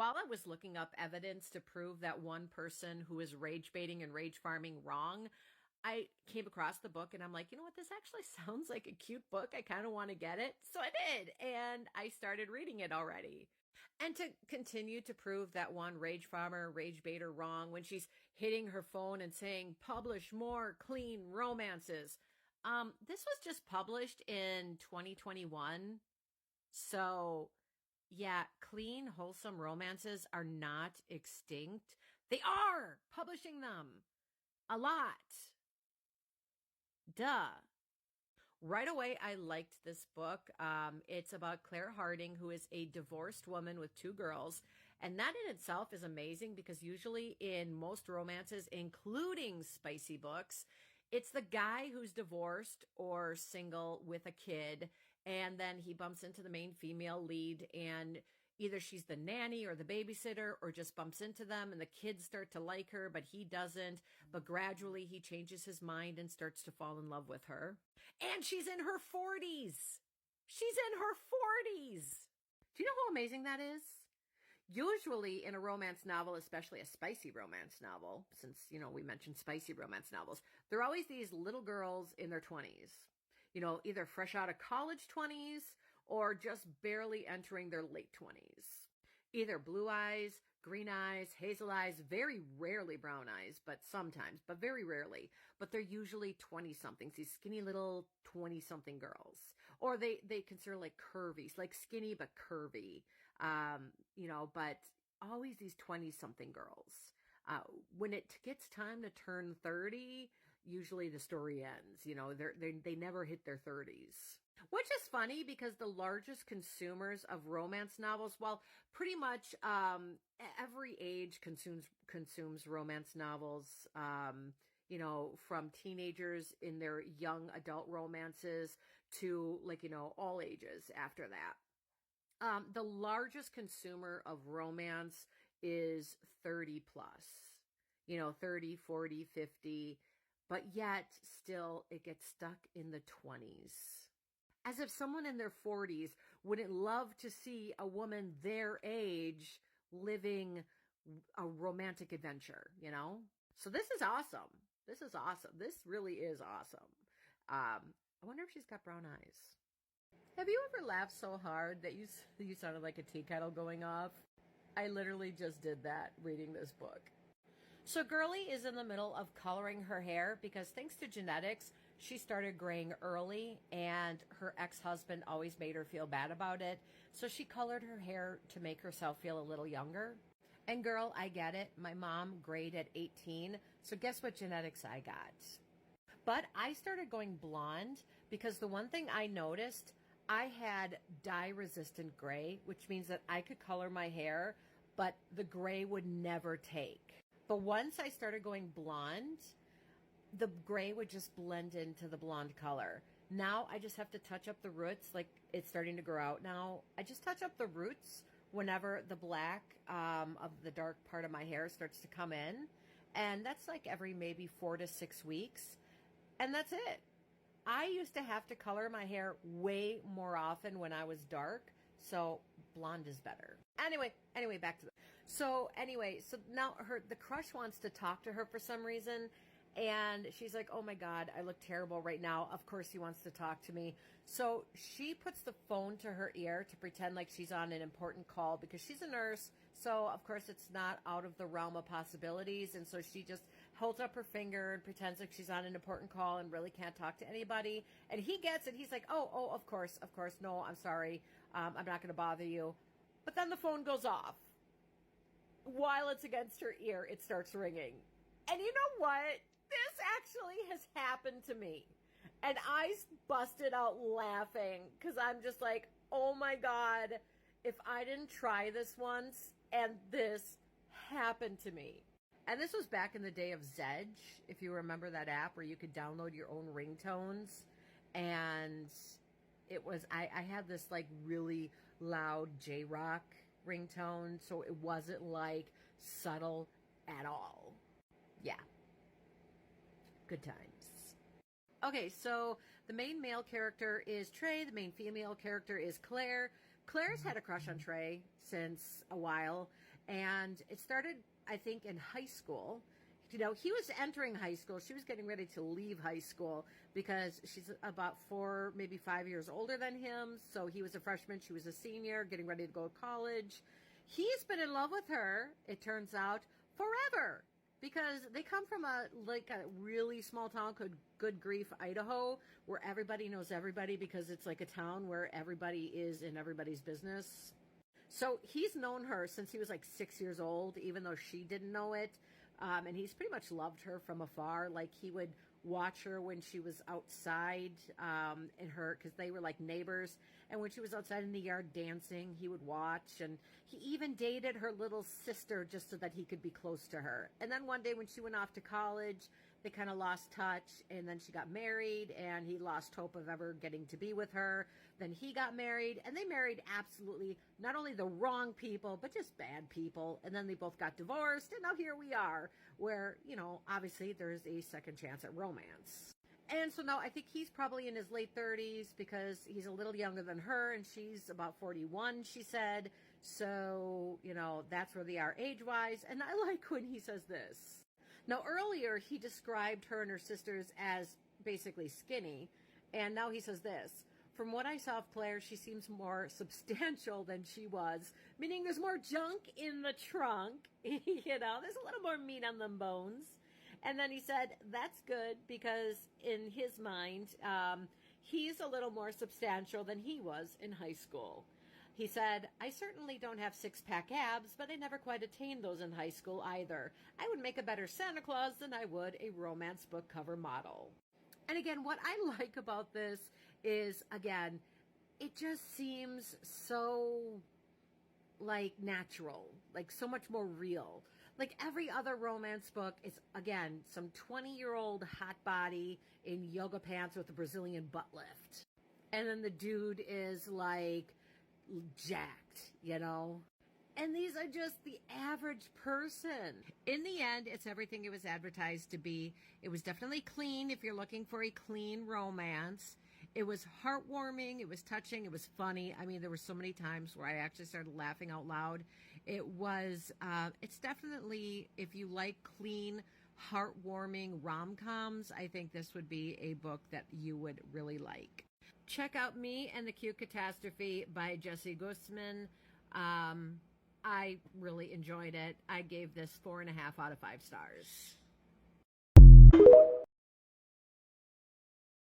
while I was looking up evidence to prove that one person who is rage baiting and rage farming wrong, I came across the book and I'm like, you know what? This actually sounds like a cute book. I kind of want to get it. So I did. And I started reading it already. And to continue to prove that one rage farmer, rage baiter wrong when she's hitting her phone and saying, publish more clean romances. This was just published in 2021. So yeah, clean, wholesome romances are not extinct. They are publishing them a lot. Duh. Right away, I liked this book. It's about Claire Harding, who is a divorced woman with two girls. And that in itself is amazing because usually in most romances, including spicy books, it's the guy who's divorced or single with a kid. And then he bumps into the main female lead and either she's the nanny or the babysitter or just bumps into them and the kids start to like her, but he doesn't. But gradually he changes his mind and starts to fall in love with her. And she's in her 40s. She's in her 40s. Do you know how amazing that is? Usually in a romance novel, especially a spicy romance novel, since, we mentioned spicy romance novels, there are always these little girls in their 20s. Either fresh out of college 20s or just barely entering their late 20s. Either blue eyes, green eyes, hazel eyes, very rarely brown eyes, but sometimes, but very rarely. But they're usually 20-somethings, these skinny little 20-something girls. Or they consider like curvy, like skinny but curvy, but always these 20-something girls. When it gets time to turn 30, usually the story ends. They never hit their 30s. Which is funny because the largest consumers of romance novels, well, pretty much every age consumes romance novels, from teenagers in their young adult romances to all ages after that. The largest consumer of romance is 30 plus, 30, 40, 50, but yet still it gets stuck in the 20s. As if someone in their 40s wouldn't love to see a woman their age living a romantic adventure, So this is awesome. This is awesome. This really is awesome. I wonder if she's got brown eyes. Have you ever laughed so hard that you sounded like a tea kettle going off? I literally just did that reading this book. So Girlie is in the middle of coloring her hair because thanks to genetics, she started graying early and her ex-husband always made her feel bad about it. So she colored her hair to make herself feel a little younger. And girl, I get it. My mom grayed at 18. So guess what genetics I got? But I started going blonde because the one thing I noticed, I had dye-resistant gray, which means that I could color my hair, but the gray would never take. But once I started going blonde, the gray would just blend into the blonde color. Now I just have to touch up the roots, like it's starting to grow out now. I just touch up the roots whenever the black of the dark part of my hair starts to come in. And that's like every maybe 4 to 6 weeks. And that's it. I used to have to color my hair way more often when I was dark. So blonde is better. Anyway, back to so now the crush wants to talk to her for some reason. And she's like, oh my God, I look terrible right now. Of course he wants to talk to me. So she puts the phone to her ear to pretend like she's on an important call because she's a nurse. So of course it's not out of the realm of possibilities. And so she just holds up her finger and pretends like she's on an important call and really can't talk to anybody. And he gets it. He's like, oh, of course. No, I'm sorry. I'm not going to bother you. But then the phone goes off. While it's against her ear, it starts ringing. And you know what? This actually has happened to me. And I busted out laughing because I'm just like, oh my God, if I didn't try this once and this happened to me. And this was back in the day of Zedge, if you remember that app where you could download your own ringtones. And it was, I had this like really loud J-Rock ringtone, so it wasn't like subtle at all. Yeah. Good times. Okay, so the main male character is Trey. The main female character is Claire. Claire's had a crush on Trey since a while. And it started, I think, in high school. You know, he was entering high school. She was getting ready to leave high school because she's about 4, maybe 5 years older than him. So he was a freshman, she was a senior, getting ready to go to college. He's been in love with her, it turns out, forever. Because they come from a really small town called Good Grief, Idaho, where everybody knows everybody because it's like a town where everybody is in everybody's business. So he's known her since he was like 6 years old, even though she didn't know it. And he's pretty much loved her from afar. Like, he would watch her when she was outside in her, because they were like neighbors. And when she was outside in the yard dancing, he would watch. And he even dated her little sister just so that he could be close to her. And then one day when she went off to college, they kind of lost touch, and then she got married, and he lost hope of ever getting to be with her. Then he got married, and they married absolutely not only the wrong people, but just bad people. And then they both got divorced, and now here we are, where, you know, obviously there's a second chance at romance. And so now I think he's probably in his late 30s because he's a little younger than her, and she's about 41, she said. So, you know, that's where they are age-wise. And I like when he says this. Now, earlier, he described her and her sisters as basically skinny, and now he says this. From what I saw of Claire, she seems more substantial than she was, meaning there's more junk in the trunk. You know, there's a little more meat on them bones. And then he said, that's good, because in his mind, he's a little more substantial than he was in high school. He said, I certainly don't have six-pack abs, but I never quite attained those in high school either. I would make a better Santa Claus than I would a romance book cover model. And again, what I like about this is, again, it just seems so, like, natural, like so much more real. Like every other romance book, it's, again, some 20-year-old hot body in yoga pants with a Brazilian butt lift. And then the dude is, like, jacked, you know? And these are just the average person. In the end, it's everything it was advertised to be. It was definitely clean if you're looking for a clean romance. It was heartwarming, it was touching, it was funny. I mean, there were so many times where I actually started laughing out loud. It was, it's definitely, if you like clean, heartwarming rom-coms, I think this would be a book that you would really like. Check out Me and the Cute Catastrophe by Jessie Gussman. I really enjoyed it. I gave this 4.5 out of 5 stars.